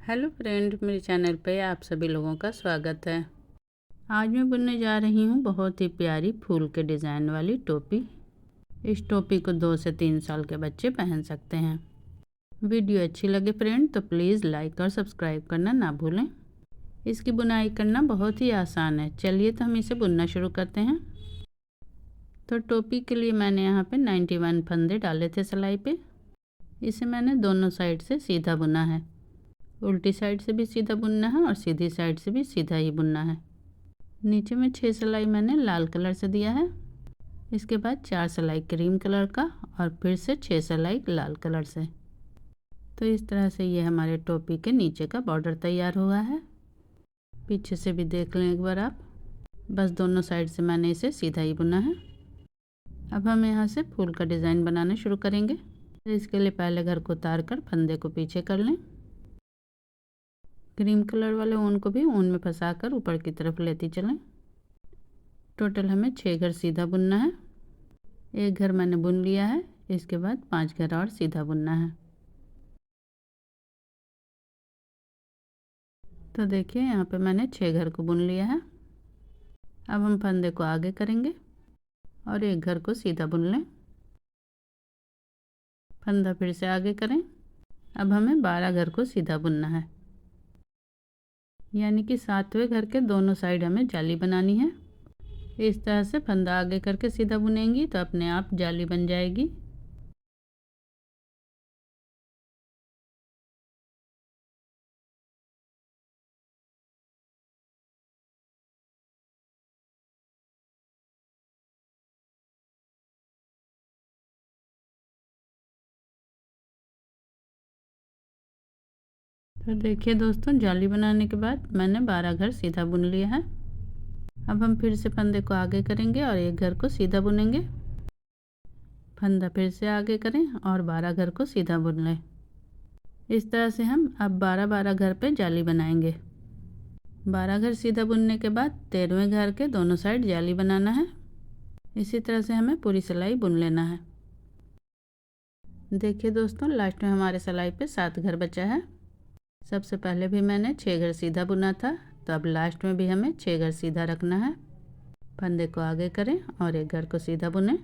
Hello friend, मेरे channel पे आप सभी लोगों का स्वागत है। आज मैं बुनने जा रही हूँ बहुत ही प्यारी फूल के डिज़ाइन वाली टोपी। इस टोपी को 2 से 3 साल के बच्चे पहन सकते हैं। वीडियो अच्छी लगे फ्रेंड तो प्लीज़ लाइक और सब्सक्राइब करना ना भूलें। इसकी बुनाई करना बहुत ही आसान है। चलिए तो हम इसे बुनना शुरू करते हैं। तो टोपी के लिए मैंने यहाँ पे 91 फंदे डाले थे सिलाई पे। इसे मैंने दोनों साइड से सीधा बुना है। उल्टी साइड से भी सीधा बुनना है और सीधी साइड से भी सीधा ही बुनना है। नीचे में 6 सिलाई मैंने लाल कलर से दिया है। इसके बाद 4 सिलाई क्रीम कलर का और फिर से 6 सिलाई लाल कलर से। तो इस तरह से ये हमारे टोपी के नीचे का बॉर्डर तैयार हुआ है। पीछे से भी देख लें एक बार आप। बस दोनों साइड से मैंने इसे सीधा ही बुना है। अब हम यहाँ से फूल का डिज़ाइन बनाना शुरू करेंगे। तो इसके लिए पहले घर को उतार कर फंदे को पीछे कर लें। क्रीम कलर वाले ऊन को भी ऊन में फंसाकर ऊपर की तरफ लेती चलें। टोटल हमें 6 घर सीधा बुनना है। एक घर मैंने बुन लिया है। इसके बाद 5 घर और सीधा बुनना है। तो देखिए यहाँ पे मैंने 6 घर को बुन लिया है। अब हम फंदे को आगे करेंगे और एक घर को सीधा बुन लें। फंदा फिर से आगे करें। अब हमें 12 घर को सीधा बुनना है, यानी कि 7वें घर के दोनों साइड हमें जाली बनानी है। इस तरह से फंदा आगे करके सीधा बुनेंगी तो अपने आप जाली बन जाएगी। तो देखिए दोस्तों, जाली बनाने के बाद मैंने 12 घर सीधा बुन लिया है। अब हम फिर से फंदे को आगे करेंगे और एक घर को सीधा बुनेंगे। फंदा फिर से आगे करें और 12 घर को सीधा बुन लें। इस तरह से हम अब 12-12 घर पे जाली बनाएंगे। 12 घर सीधा बुनने के बाद 13वें घर के दोनों साइड जाली बनाना है। इसी तरह से हमें पूरी सिलाई बुन लेना है। देखिए दोस्तों, लास्ट में हमारे सिलाई पे 7 घर बचा है। सबसे पहले भी मैंने 6 घर सीधा बुना था, तो अब लास्ट में भी हमें 6 घर सीधा रखना है। फंदे को आगे करें और एक घर को सीधा बुनें।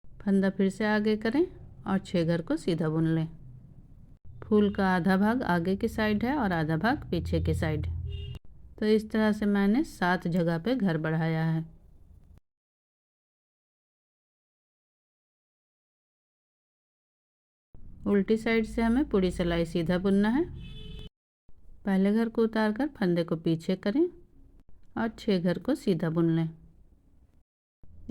फंदा फिर से आगे करें और 6 घर को सीधा बुन लें। फूल का आधा भाग आगे की साइड है और आधा भाग पीछे की साइड। तो इस तरह से मैंने 7 जगह पे घर बढ़ाया है। उल्टी साइड से हमें पूरी सिलाई सीधा बुनना है। पहले घर को उतार कर फंदे को पीछे करें और 6 घर को सीधा बुन लें।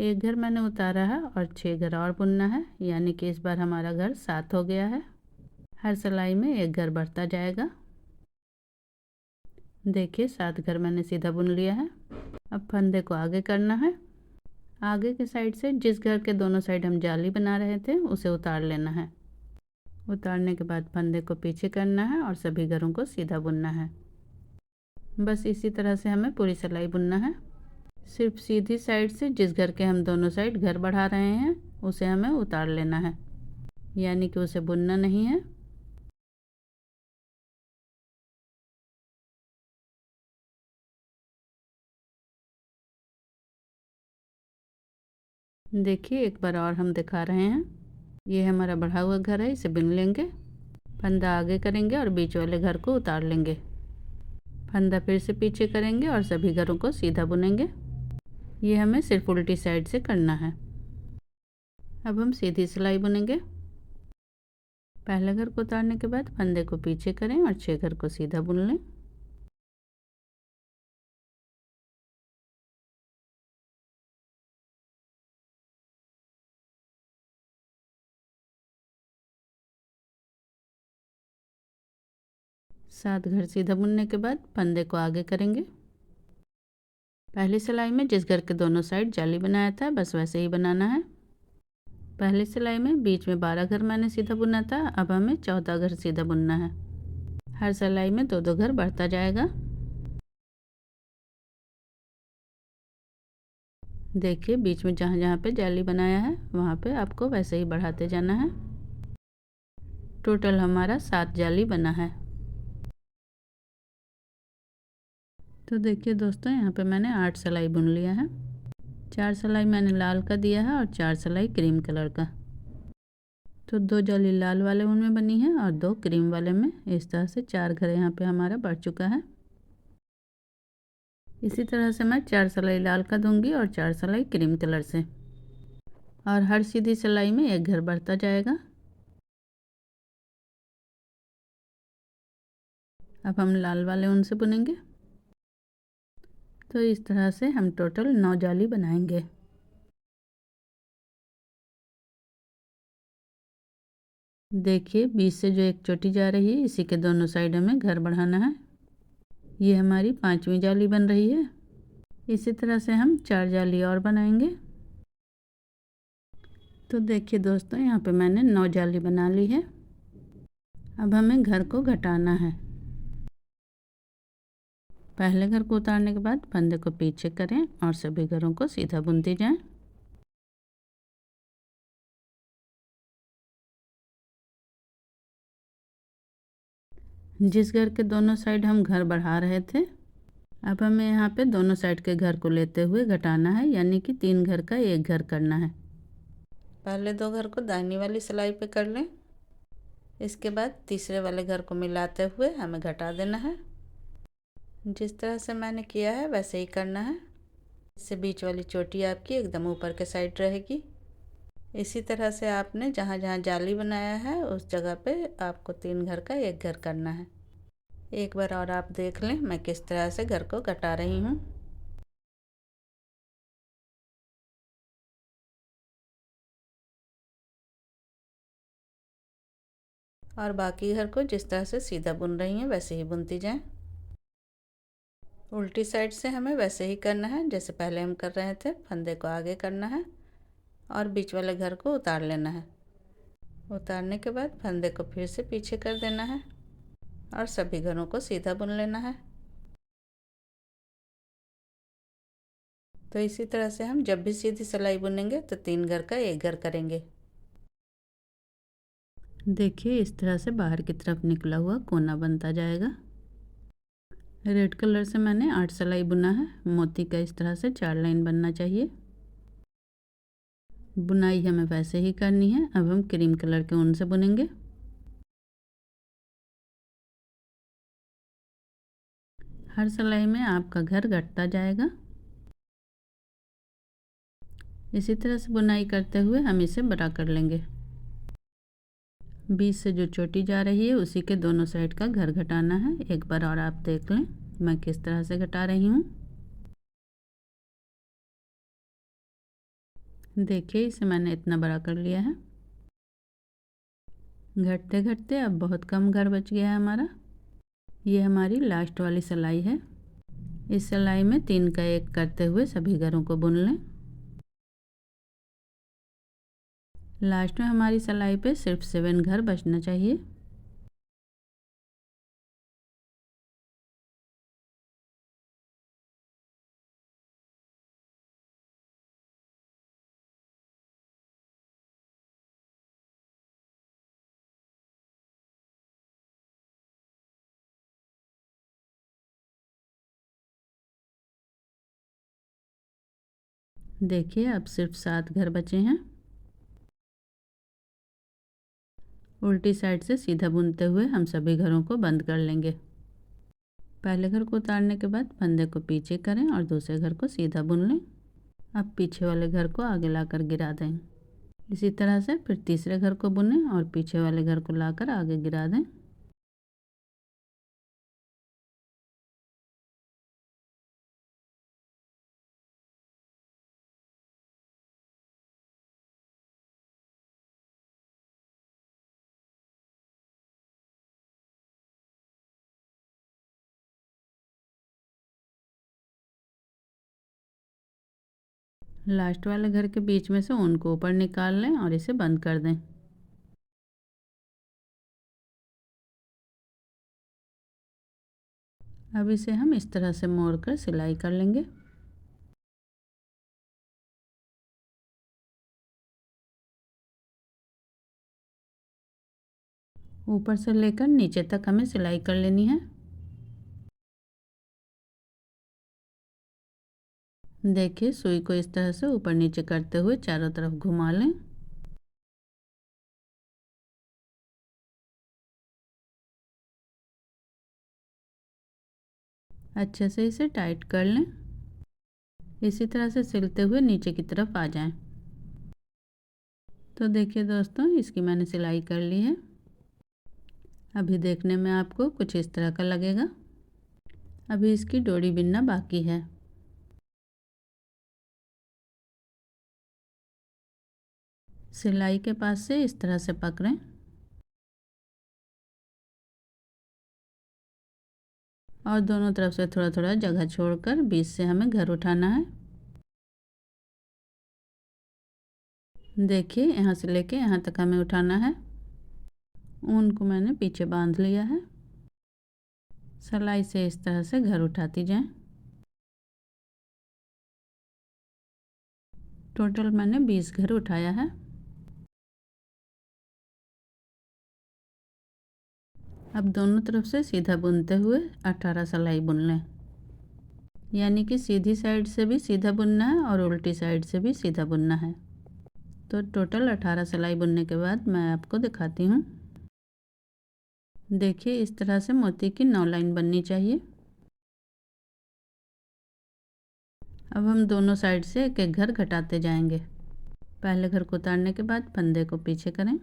एक घर मैंने उतारा है और 6 घर और बुनना है, यानी कि इस बार हमारा घर 7 हो गया है। हर सिलाई में एक घर बढ़ता जाएगा। देखिए 7 घर मैंने सीधा बुन लिया है। अब फंदे को आगे करना है। आगे के साइड से जिस घर के दोनों साइड हम जाली बना रहे थे उसे उतार लेना है। उतारने के बाद फंदे को पीछे करना है और सभी घरों को सीधा बुनना है। बस इसी तरह से हमें पूरी सिलाई बुनना है। सिर्फ सीधी साइड से जिस घर के हम दोनों साइड घर बढ़ा रहे हैं उसे हमें उतार लेना है, यानी कि उसे बुनना नहीं है। देखिए एक बार और हम दिखा रहे हैं। ये हमारा बढ़ा हुआ घर है, इसे बुन लेंगे। फंदा आगे करेंगे और बीच वाले घर को उतार लेंगे। फंदा फिर से पीछे करेंगे और सभी घरों को सीधा बुनेंगे। ये हमें सिर्फ उल्टी साइड से करना है। अब हम सीधी सिलाई बुनेंगे। पहले घर को उतारने के बाद फंदे को पीछे करें और 6 घर को सीधा बुन लें। सात घर सीधा बुनने के बाद फंदे को आगे करेंगे। पहली सिलाई में जिस घर के दोनों साइड जाली बनाया था बस वैसे ही बनाना है। पहली सिलाई में बीच में 12 घर मैंने सीधा बुना था। अब हमें 14 घर सीधा बुनना है। हर सिलाई में 2-2 घर बढ़ता जाएगा। देखिए बीच में जहाँ जहाँ पे जाली बनाया है वहाँ पे आपको वैसे ही बढ़ाते जाना है। टोटल हमारा 7 जाली बना है। तो देखिए दोस्तों, यहाँ पे मैंने 8 सिलाई बुन लिया है। 4 सिलाई मैंने लाल का दिया है और 4 सिलाई क्रीम कलर का। तो 2 जाली लाल वाले उनमें बनी है और 2 क्रीम वाले में। इस तरह से 4 घर यहाँ पे हमारा बढ़ चुका है। इसी तरह से मैं 4 सिलाई लाल का दूंगी और 4 सिलाई क्रीम कलर से, और हर सीधी सिलाई में एक घर बढ़ता जाएगा। अब हम लाल वाले ऊन से बुनेंगे। तो इस तरह से हम टोटल 9 जाली बनाएंगे। देखिए, बीच से जो एक चोटी जा रही है, इसी के दोनों साइड में घर बढ़ाना है। ये हमारी 5वीं जाली बन रही है। इसी तरह से हम 4 जाली और बनाएंगे। तो देखिए दोस्तों, यहाँ पे मैंने 9 जाली बना ली है। अब हमें घर को घटाना है। पहले घर को उतारने के बाद फंदे को पीछे करें और सभी घरों को सीधा बुनते जाएं। जिस घर के दोनों साइड हम घर बढ़ा रहे थे, अब हमें यहाँ पे दोनों साइड के घर को लेते हुए घटाना है, यानी कि 3 घर का एक घर करना है। पहले 2 घर को दाहिनी वाली सिलाई पे कर लें। इसके बाद तीसरे वाले घर को मिलाते हुए हमें घटा देना है। जिस तरह से मैंने किया है वैसे ही करना है। इससे बीच वाली चोटी आपकी एकदम ऊपर के साइड रहेगी। इसी तरह से आपने जहाँ जहाँ जाली बनाया है उस जगह पे आपको 3 घर का एक घर करना है। एक बार और आप देख लें मैं किस तरह से घर को घटा रही हूँ। और बाकी घर को जिस तरह से सीधा बुन रही हैं वैसे ही बुनती जाएं। उल्टी साइड से हमें वैसे ही करना है जैसे पहले हम कर रहे थे। फंदे को आगे करना है और बीच वाले घर को उतार लेना है। उतारने के बाद फंदे को फिर से पीछे कर देना है और सभी घरों को सीधा बुन लेना है। तो इसी तरह से हम जब भी सीधी सिलाई बुनेंगे तो 3 घर का एक घर करेंगे। देखिए, इस तरह से बाहर की तरफ निकला हुआ कोना बनता जाएगा। रेड कलर से मैंने 8 सिलाई बुना है। मोती का इस तरह से 4 लाइन बनना चाहिए। बुनाई हमें वैसे ही करनी है। अब हम क्रीम कलर के ऊन से बुनेंगे। हर सिलाई में आपका घर घटता जाएगा। इसी तरह से बुनाई करते हुए हम इसे बड़ा कर लेंगे। बीच से जो चोटी जा रही है उसी के दोनों साइड का घर घटाना है। एक बार और आप देख लें मैं किस तरह से घटा रही हूँ। देखिए, इसे मैंने इतना बड़ा कर लिया है। घटते घटते अब बहुत कम घर बच गया है हमारा। ये हमारी लास्ट वाली सिलाई है। इस सिलाई में 3 का एक करते हुए सभी घरों को बुन लें। लास्ट में हमारी सिलाई पे सिर्फ 7 घर बचना चाहिए। देखिए, अब सिर्फ 7 घर बचे हैं। उल्टी साइड से सीधा बुनते हुए हम सभी घरों को बंद कर लेंगे। पहले घर को उतारने के बाद फंदे को पीछे करें और दूसरे घर को सीधा बुन लें। अब पीछे वाले घर को आगे लाकर गिरा दें। इसी तरह से फिर तीसरे घर को बुनें और पीछे वाले घर को लाकर आगे गिरा दें। लास्ट वाले घर के बीच में से ऊन को ऊपर निकाल लें और इसे बंद कर दें। अब इसे हम इस तरह से मोड़कर सिलाई कर लेंगे। ऊपर से लेकर नीचे तक हमें सिलाई कर लेनी है। देखिए सुई को इस तरह से ऊपर नीचे करते हुए चारों तरफ घुमा लें। अच्छे से इसे टाइट कर लें। इसी तरह से सिलते हुए नीचे की तरफ आ जाएं। तो देखिए दोस्तों, इसकी मैंने सिलाई कर ली है। अभी देखने में आपको कुछ इस तरह का लगेगा। अभी इसकी डोरी बिनना बाकी है। सिलाई के पास से इस तरह से पकड़ें और दोनों तरफ से थोड़ा थोड़ा जगह छोड़कर बीच से हमें घर उठाना है। देखिए यहाँ से लेके यहाँ तक हमें उठाना है। ऊन को मैंने पीछे बांध लिया है। सिलाई से इस तरह से घर उठाती जाएं। टोटल मैंने 20 घर उठाया है। अब दोनों तरफ से सीधा बुनते हुए 18 सिलाई बुन लें। यानी कि सीधी साइड से भी सीधा बुनना है और उल्टी साइड से भी सीधा बुनना है। तो टोटल 18 सिलाई बुनने के बाद मैं आपको दिखाती हूँ। देखिए इस तरह से मोती की 9 लाइन बननी चाहिए। अब हम दोनों साइड से एक एक घर घटाते जाएंगे। पहले घर को उतारने के बाद फंदे को पीछे करें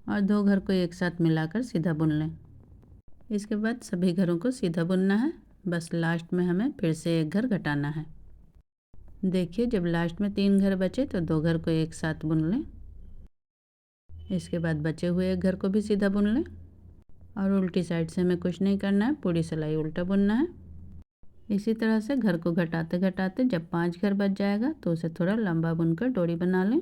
और 2 घर को एक साथ मिलाकर सीधा बुन लें। इसके बाद सभी घरों को सीधा बुनना है। बस लास्ट में हमें फिर से एक घर घटाना है। देखिए जब लास्ट में 3 घर बचे तो 2 घर को एक साथ बुन लें। इसके बाद बचे हुए एक घर को भी सीधा बुन लें और उल्टी साइड से हमें कुछ नहीं करना है, पूरी सिलाई उल्टा बुनना है। इसी तरह से घर को घटाते घटाते जब 5 घर बच जाएगा तो उसे थोड़ा लंबा बुनकर डोरी बना लें।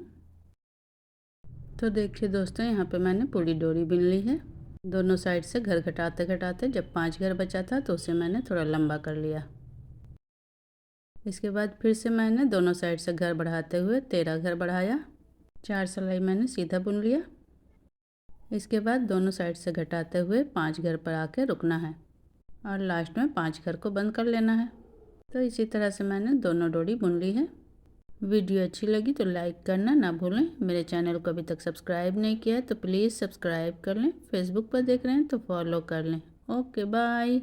तो देखिए दोस्तों, यहाँ पे मैंने पूरी डोरी बुन ली है। दोनों साइड से घर घटाते घटाते जब 5 घर बचा था तो उसे मैंने थोड़ा लंबा कर लिया। इसके बाद फिर से मैंने दोनों साइड से घर बढ़ाते हुए 13 घर बढ़ाया। 4 सिलाई मैंने सीधा बुन लिया। इसके बाद दोनों साइड से घटाते हुए 5 घर पर आके रुकना है और लास्ट में 5 घर को बंद कर लेना है। तो इसी तरह से मैंने दोनों डोरी बुन ली है। वीडियो अच्छी लगी तो लाइक करना ना भूलें। मेरे चैनल को अभी तक सब्सक्राइब नहीं किया है तो प्लीज़ सब्सक्राइब कर लें। फेसबुक पर देख रहे हैं तो फॉलो कर लें। Okay bye.